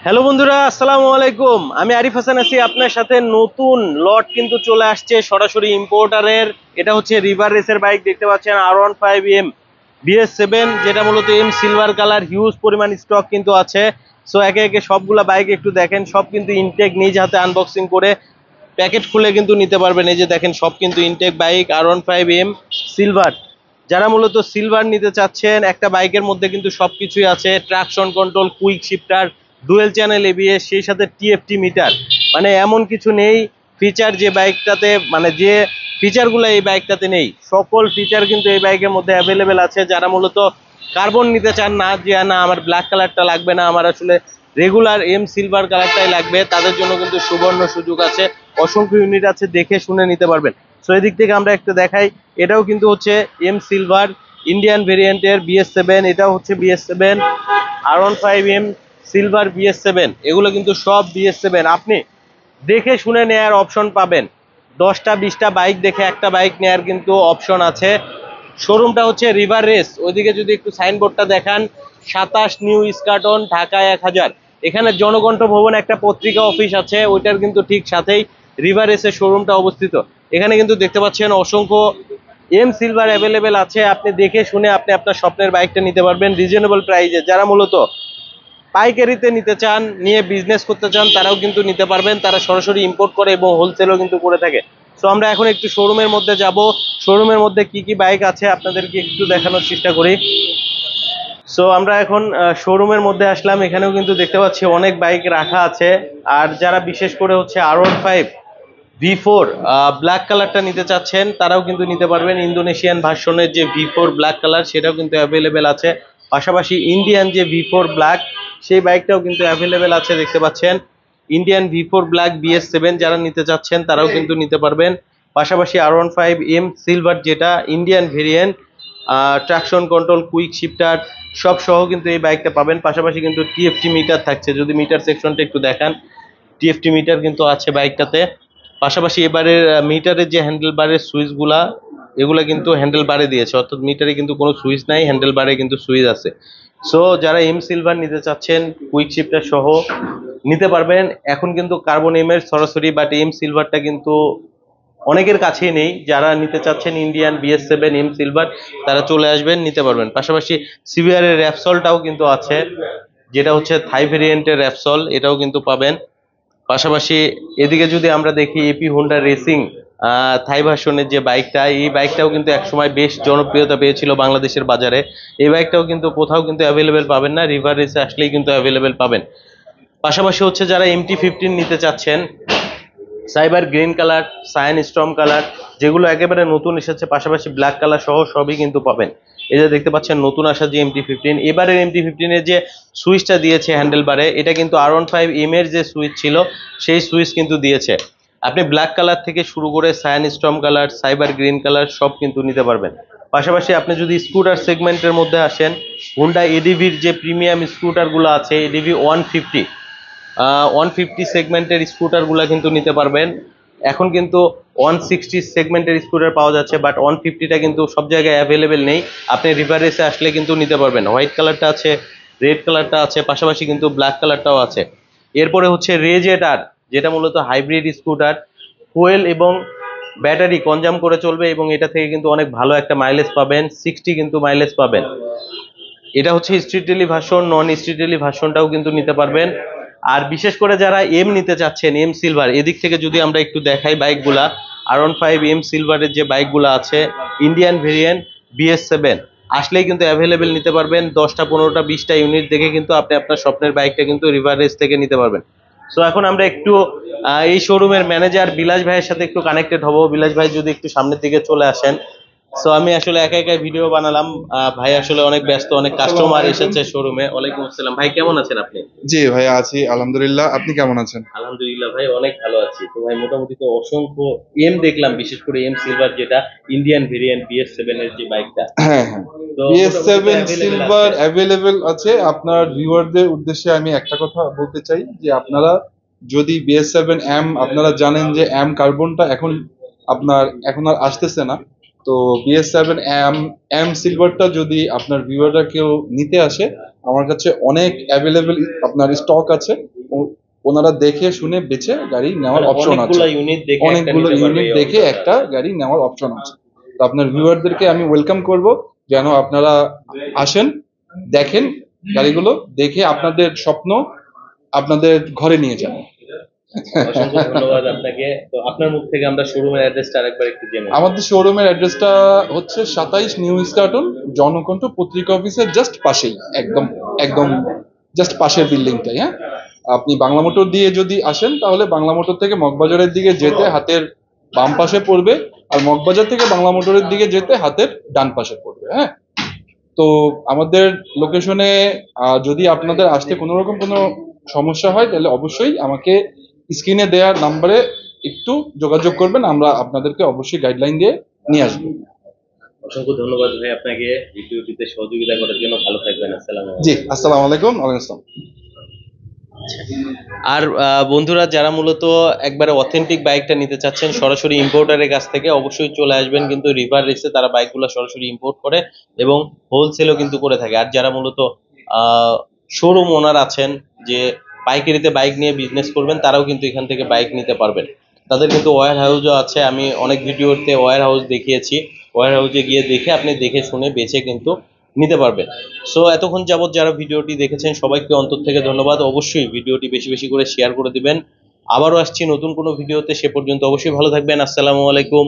Hello বন্ধুরা, আসসালামু আলাইকুম। আমি আরিফ হাসান আছি আপনার সাথে। নতুন লট কিন্তু চলে আসছে সরাসরি ইম্পোর্টারের। এটা হচ্ছে রিভার রেসের বাইক, দেখতে পাচ্ছেন R15M BS7, যেটা মূলত এম সিলভার কালার। হিউজ পরিমাণ স্টক কিন্তু আছে। সো একে একে সবগুলা বাইক একটু দেখেন। সব কিন্তু ইনটেক, নিজ হাতে আনবক্সিং করে প্যাকেট খুলে কিন্তু নিতে পারবেন। এই যে দেখেন, সব কিন্তু ইনটেক বাইক, R15M সিলভার। যারা মূলত সিলভার নিতে চাচ্ছেন, একটা বাইকের মধ্যে কিন্তু সবকিছুই আছে: traction control, quick shifter, dual channel ABS, সেই সাথে টিএফটি মিটার। মানে এমন কিছু নেই ফিচার যে বাইকটাতে, মানে যে ফিচারগুলো এই বাইকটাতে নেই, সকল ফিচার কিন্তু এই বাইকের মধ্যে অ্যাভেলেবেল আছে। যারা মূলত কার্বন নিতে চান না, যে না আমার ব্ল্যাক কালারটা লাগবে না, আমার আসলে রেগুলার এম সিলভার কালারটাই লাগবে, তাদের জন্য কিন্তু সুবর্ণ সুযোগ আছে। অসংখ্য ইউনিট আছে, দেখে শুনে নিতে পারবেন। সো এদিক থেকে আমরা একটু দেখাই। এটাও কিন্তু হচ্ছে এম সিলভার ইন্ডিয়ান ভেরিয়েন্টের BS7। এটাও হচ্ছে BS7 R15M সিলভার BS7। এগুলো কিন্তু সব BS7। আপনি দেখে শুনে নেয়ার অপশন পাবেন। 10টা 20টা বাইক দেখে একটা বাইক নেয়ার কিন্তু অপশন আছে। শোরুমটা হচ্ছে রিভার রেস। ওইদিকে যদি একটু সাইনবোর্ডটা দেখান, 27 নিউ ইস্কাটন, ঢাকা 1000। এখানে জনকণ্ঠ ভবন একটা পত্রিকা অফিস আছে, ওইটার কিন্তু ঠিক সাথেই রিভার রেসের শোরুমটা অবস্থিত। এখানে কিন্তু দেখতে পাচ্ছেন অসংখ্য এম সিলভার অ্যাভেলেবেল আছে। আপনি দেখে শুনে আপনি আপনার স্বপ্নের বাইকটা নিতে পারবেন রিজনেবল প্রাইসে। যারা মূলত পাইকারিতে নিতে চান, নিয়ে বিজনেস করতে চান, তারাও কিন্তু নিতে পারবেন। তারা সরাসরি ইম্পোর্ট করে এবং হোলসেলও কিন্তু করে থাকে। সো আমরা এখন একটু শোরুমের মধ্যে যাব। শোরুমের মধ্যে কি কি বাইক আছে আপনাদেরকে একটু দেখানোর চেষ্টা করি। সো আমরা এখন শোরুমের মধ্যে আসলাম। এখানেও কিন্তু দেখতে পাচ্ছি অনেক বাইক রাখা আছে। আর যারা বিশেষ করে হচ্ছে R15V4 ব্ল্যাক কালারটা নিতে চাচ্ছেন, তারাও কিন্তু নিতে পারবেন। ইন্দোনেশিয়ান ভার্সনের যে V4 ব্ল্যাক কালার, সেটাও কিন্তু অ্যাভেলেবেল আছে। পাশাপাশি ইন্ডিয়ান যে V4 ব্ল্যাক, সেই বাইকটাও কিন্তু অ্যাভেলেবেল আছে, দেখতে পাচ্ছেন। ইন্ডিয়ান V4 ব্ল্যাক BS7 যারা নিতে চাচ্ছেন, তারাও কিন্তু নিতে পারবেন। পাশাপাশি R15M সিলভার, যেটা Indian variant, traction control, quick shifter সব সহ কিন্তু এই বাইকটা পাবেন। পাশাপাশি কিন্তু টিএফটি মিটার থাকছে, যদি মিটার সেকশনটা একটু দেখান। টিএফটি মিটার কিন্তু আছে বাইকটাতে। পাশাপাশি এবারের মিটারের যে হ্যান্ডেল বারের সুইচগুলা, এগুলা কিন্তু হ্যান্ডেল বারে দিয়েছে, অর্থাৎ মিটারে কিন্তু কোনো সুইচ নাই, হ্যান্ডেল বারে কিন্তু সুইচ আছে। সো যারা এম সিলভার নিতে চাচ্ছেন, কুইক শিফটার সহ নিতে পারবেন। এখন কিন্তু কার্বন এম এর সরাসরি, বাট এম সিলভারটা কিন্তু অনেকের কাছেই নেই। যারা নিতে চাচ্ছেন ইন্ডিয়ান BS7 এম সিলভার, তারা চলে আসবেন, নিতে পারবেন। পাশাপাশি সিভিআর এর র্যাপসলটাও কিন্তু আছে, যেটা হচ্ছে থাই ভেরিয়েন্টের র্যাপসল, এটাও কিন্তু পাবেন। পাশাপাশি এদিকে যদি আমরা দেখি, এপি হোন্ডা রেসিং থাই ভার্সনের যে বাইকটা, এই বাইকটাও কিন্তু একসময় বেশ জনপ্রিয়তা পেয়েছিল বাংলাদেশের বাজারে। এই বাইকটাও কিন্তু কোথাও কিন্তু অ্যাভেলেবেল পাবেন না, রিভার রেসে আসলেই কিন্তু অ্যাভেলেবেল পাবেন। পাশাপাশি হচ্ছে যারা MT-15 নিতে চাচ্ছেন, cyber green colour, cyan storm colour, যেগুলো একেবারে নতুন এসেছে, পাশাপাশি ব্ল্যাক কালার সহ সবই কিন্তু পাবেন। এই যে দেখতে পাচ্ছেন নতুন আসা যে MT-15, এবারের MT-15 এর যে সুইচটা দিয়েছে হ্যান্ডেল বারে, এটা কিন্তু R15M এর যে সুইচ ছিল, সেই সুইচ কিন্তু দিয়েছে। আপনি ব্ল্যাক কালার থেকে শুরু করে cyan storm colour, cyber green colour সব কিন্তু নিতে পারবেন। পাশাপাশি আপনি যদি স্কুটার সেগমেন্টের মধ্যে আসেন, হুন্ডা এডিভির যে প্রিমিয়াম স্কুটারগুলো আছে, এডিভি 150 সেগমেন্টের স্কুটারগুলো কিন্তু নিতে পারবেন। এখন কিন্তু 160 সেগমেন্টের স্কুটার পাওয়া যাচ্ছে, বাট 150টা কিন্তু সব জায়গায় অ্যাভেলেবেল নেই। আপনি রিভার রেসে আসলে কিন্তু নিতে পারবেন। হোয়াইট কালারটা আছে, রেড কালারটা আছে, পাশাপাশি কিন্তু ব্ল্যাক কালারটাও আছে। এরপরে হচ্ছে রেজেটার, যেটা মূলত হাইব্রিড স্কুটার, ফুয়েল এবং ব্যাটারি কনজাম করে চলবে, এবং এটা থেকে কিন্তু অনেক ভালো একটা মাইলেজ পাবেন, 60 কিন্তু মাইলেজ পাবেন। এটা হচ্ছে স্ট্রিট ডেলি ভার্সন, নন স্ট্রিট ডেলি ভার্সনটাও কিন্তু নিতে পারবেন। আর বিশেষ করে যারা এম নিতে চাচ্ছেন, এম সিলভার, এদিক থেকে যদি আমরা একটু দেখাই বাইকগুলা, R15M সিলভারের যে বাইকগুলো আছে, ইন্ডিয়ান ভেরিয়েন্ট BS7, আসলেই কিন্তু অ্যাভেলেবেল নিতে পারবেন। 10টা 15টা 20টা ইউনিট দেখে কিন্তু আপনি আপনার স্বপ্নের বাইকটা কিন্তু রিভার রেস থেকে নিতে পারবেন। সো এখন আমরা একটু এই শোরুমের ম্যানেজার বিলাস ভাইয়ের সাথে একটু কানেক্টেড হব। বিলাস ভাই যদি একটু সামনের দিকে চলে আসেন। সো আমি আসলে একা একা ভিডিও বানালাম, ভাই আসলে অনেক ব্যস্ত, অনেক কাস্টমার এসেছে শোরুমে। ওয়ালাইকুম আসসালাম ভাই, কেমন আছেন আপনি? জি ভাই, আছি আলহামদুলিল্লাহ। আপনি কেমন আছেন? আলহামদুলিল্লাহ ভাই, অনেক ভালো আছি। তো ভাই মোটামুটি তো অসংখ্য এম দেখলাম, বিশেষ করে এম সিলভার, যেটা ইন্ডিয়ান ভেরিয়েন্ট BS7 এর যে বাইকটা। হ্যাঁ হ্যাঁ, তো বিএস মোটামুটি তো সেভেন অ্যাভেলেবেল সিলভার আছে। অ্যাভেলেবেল আছে। আপনার ভিউয়ারদের উদ্দেশ্যে আমি একটা কথা বলতে চাই যে আপনারা যদি BS7M, আপনারা জানেন যে এম কার্বনটা এখন আর আসতেছে না। তো BS7M সিলভারটা যদি আপনার ভিউয়াররা কেউ নিতে আসে, আমার কাছে অনেক অ্যাভেলেবেল আপনার স্টক আছে। ওনারা দেখে শুনে বেছে গাড়ি নেওয়ার অপশন আছে, অনেকগুলো ইউনিট দেখে একটা গাড়ি নেওয়ার অপশন আছে। তো আপনার ভিউয়ারদেরকে আমি ওয়েলকাম করব, যেন আপনারা আসেন, দেখেন গাড়িগুলো, দেখে আপনাদের স্বপ্ন আপনাদের ঘরে নিয়ে যান। অসংখ্য ধন্যবাদ আপনাকে। তো আপনার মুখ থেকে আমরা শোরুমের অ্যাড্রেসটা আরেকবার একটু জেনে নিই। আমাদের শোরুমের অ্যাড্রেসটা হচ্ছে 27 নিউ ইস্কাটন, জনকণ্ঠ পত্রিকা অফিসের জাস্ট পাশেই, একদম একদম জাস্ট পাশের বিল্ডিংটাই। হ্যাঁ, আপনি বাংলা মোটর দিয়ে যদি আসেন তাহলে বাংলা মোটর থেকে মগবাজারের দিকে যেতে হাতের বাম পাশে পড়বে, আর মগবাজার থেকে বাংলা মোটরের দিকে যেতে হাতের ডান পাশে পড়বে। হ্যাঁ, তো আমাদের লোকেশনে যদি আপনাদের আসতে কোনো রকম কোনো সমস্যা হয় তাহলে অবশ্যই আমাকে স্ক্রিনে দেওয়া নাম্বারে একটু যোগাযোগ করবেন, আমরা আপনাদেরকে অবশ্যই গাইডলাইন দিয়ে নিয়ে আসবো। অসংখ্য ধন্যবাদ ভাই আপনাকে ভিডিওটিতে সহযোগিতা করার জন্য। ভালো থাকবেন। আসসালামু আলাইকুম। জি, আসসালামু আলাইকুম। ওয়ালাইকুম আসসালাম। আর বন্ধুরা যারা মূলত একবারে অথেন্টিক বাইকটা নিতে চাচ্ছেন সরাসরি ইম্পোর্টারের কাছ থেকে, অবশ্যই চলে আসবেন কিন্তু রিভার রেসে। তারা বাইকগুলো সরাসরি ইম্পোর্ট করে এবং হোলসেলও কিন্তু করে থাকে। আর যারা মূলত শোরুম ওনার আছেন, যে পাইকারিতে বাইক নিয়ে বিজনেস করবেন, তারাও কিন্তু এখান থেকে বাইক নিতে পারবেন। তাদের কিন্তু ওয়্যার হাউসও আছে, আমি অনেক ভিডিওতে ওয়্যার হাউস দেখিয়েছি। ওয়্যার হাউসে গিয়ে দেখে আপনি দেখে শুনে বেছে কিন্তু নিতে পারবেন। সো এতক্ষণ যাবত যারা ভিডিওটি দেখেছেন সবাইকে অন্তর থেকে ধন্যবাদ। অবশ্যই ভিডিওটি বেশি বেশি করে শেয়ার করে দিবেন। আবারও আসছি নতুন কোনো ভিডিওতে, সে পর্যন্ত অবশ্যই ভালো থাকবেন। আসসালামু আলাইকুম।